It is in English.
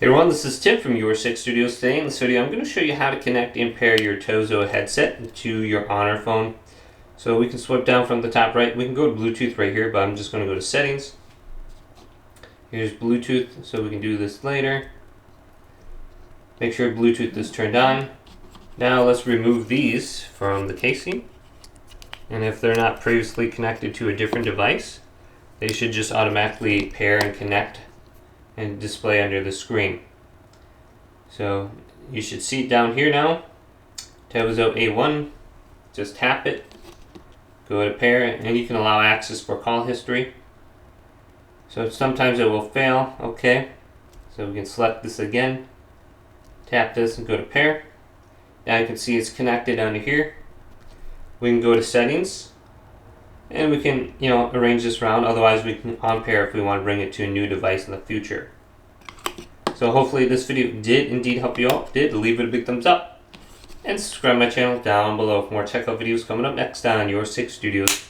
Hey everyone, this is Tim from Your 6 Studios. Today in this video, I'm going to show you how to connect and pair your TOZO headset to your Honor phone. So we can swipe down from the top right. We can go to Bluetooth right here, but I'm just going to go to Settings. Here's Bluetooth, so we can do this later. Make sure Bluetooth is turned on. Now let's remove these from the casing. And if they're not previously connected to a different device, they should just automatically pair and connect and display under the screen. So you should see it down here now. TOZO A1, just tap it, go to pair, and you can allow access for call history. So sometimes it will fail. Okay, so we can select this again, tap this and go to pair. Now you can see it's connected under here. We can go to settings and we can arrange this around. Otherwise we can unpair if we want to bring it to a new device in the future. So hopefully this video did indeed help you out. If it did, leave it a big thumbs up and subscribe to my channel down below for more tech videos coming up next on Your 6 Studios.